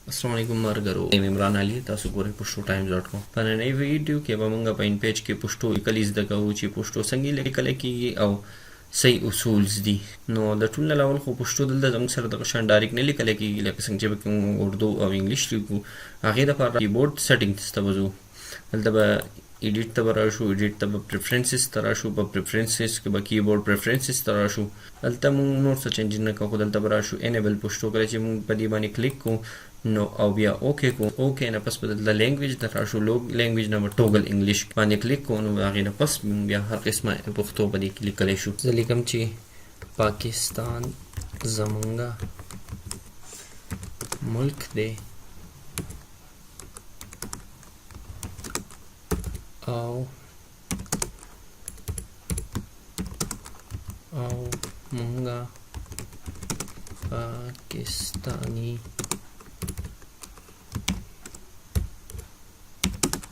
अस्सलाम वालेकुम मरगरो इमरान अली تاسو ګورئ pushto.times.com په نننۍ ویډیو کې به موږ په ان پیج کې pushto لیکل زده کوو چې pushto څنګه لیکل کیږي او صحیح اصول دي. نو د ټول نه اول خو pushto دلته زموږ سره د شان ډایرکټ نه لیکل کیږي لکه څنګه چې اردو او انګلیش لیکو. هغه لپاره کیبورډ سیټینګز ته وځو. دلته به ایډیټ ته راشو، ایډیټ ته به پریفرنسز ته راشو، په پریفرنسز کې به کیبورډ پریفرنسز ته راشو. دلته موږ نور څه چینج نه کوو، دلته به راشو انیبل pushto کله چې موږ په دې باندې کلیک کوو نو او بیا اوکے کو اوکے نه پس بدل لینګویج ته راشو. لینګویج نه ټوګل انګلیش باندې کلیک کوو نو هغه نه پس بیا هر قسمه پښتو باندې کلیک کړئ شو. زه لیکم چې پاکستان زمونږه ملک دی او مونږه پاکستانی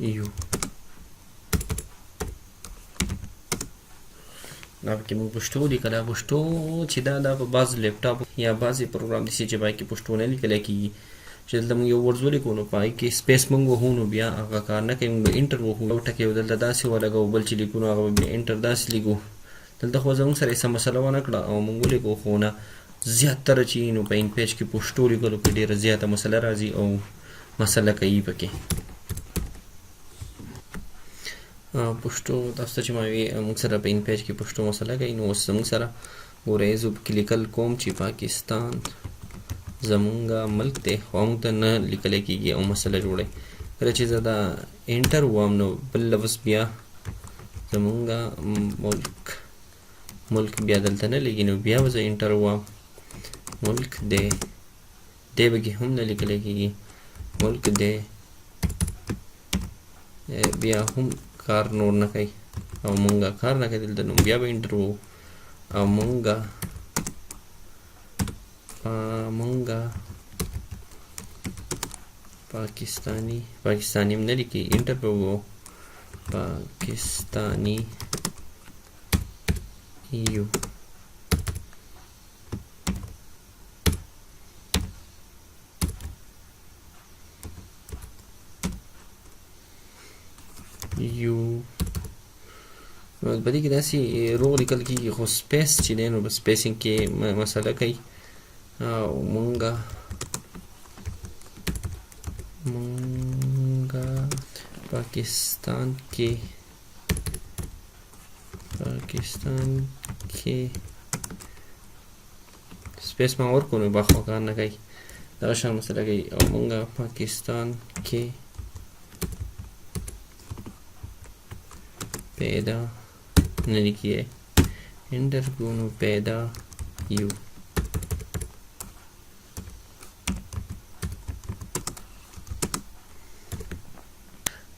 یو. دا کې موږ پښتو لیکل پښتو چې دا په بعض لیپټاپ یا بعضې پروګرام دي چې پای کې پښتو نه لیکل کېږي چې دلته موږ یو ورډ ولیکو نو پای کې سپیس موږ وهو نو بیا هغه کار نه کوي. موږ انټر وهو یو ټکی دلته داسې ولګو، بل چې لیکو نو هغه بیا انټر داسې لیکو. دلته خو زموږ سره څه مسله ونه کړه او موږ ولیکو خو نه زیاتره چې نو په ان پیج کې پښتو لیکلو کې ډېره زیاته مسله راځي او مسله کوي پکې. پښتو تاسو چې ما وی موږ سره په ان پیج کې پښتو مسله کوي نو اوس موږ سره ګورئ زه پکې لیکل کوم چې پاکستان زمونږه ملک دی خو موږ ته نه لیکلی کېږي او مسله جوړوي. کله چې زه دا انټر ووایم نو بل لفظ بیا زمونږه ملک بیا دلته نه لیکي نو بیا به زه انټر ووایم ملک دی پکې هم نه لیکلی کېږي ملک دی بیا هم کار نور نه کوي او مونږه کار نه کوي دلته نو بیا به انټر وو او مونږه پاکستانی هم نه لیکي انټر به وو پاکستانی یو. په دې کې داسې روغ لیکل کېږي خو سپیس چې دی نو په سپیسینګ کې مسله کوي. او مونږه پاکستان کې سپیس ما ورکو نو با خو کار نه کوي دغه شان مسله کوي. او مونږه پاکستان کې پیدا نه لیکي انټر کو نو پیدا یو.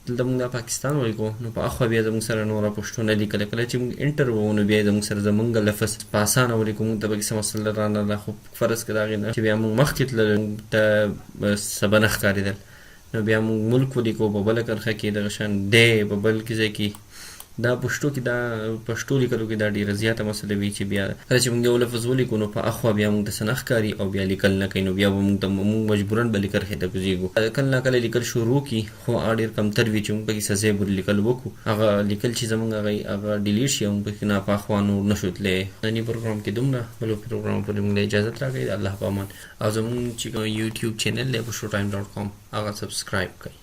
دلته موږ دا پاکستان ولیکو نو په اخوا بیا زموږ سره نوره پښتو نه لیکله. کله چې موږ انټر ووو نو بیا زموږ سره زموږ لفظ په اسانه ولیکو. موږ ته پکې څه مسله رانغله خو فرض که د هغې نه چې بیا موږ مخکې تللو موږ ته څه نه ښکارېدل نو بیا موږ ملک ولیکو په بله کرښه کې دغه شان دی په بل ځای کې. دا پښتو کې دا پښتو لیکلو کې دا ډېره زیاته مسله وي چې بیا کله چې موږ یو لفظ ولیکو نو په اخوا بیا موږ ته څه نه ښکاري او بیا لیکل نه کوي نو بیا به موږ مجبوراً بلې کرښې ته کوزېږو. کله نه کله لیکل شروع کړي خو هغه ډېر کمتر وي چې موږ پکې څه ځای پورې لیکل وکړو. هغه لیکل چې زموږ هغه ډیلیټ شي او موږ پکې نه په اخوا نور نه شو تللی. ننني پروګرام کې دومره، بلو پروګرام پورې موږ ته اجازت راکړئ. د الله په امان. او زموږ چې یوټیوب چینل دی pushto.times.com هغه سبسکرایب کړئ.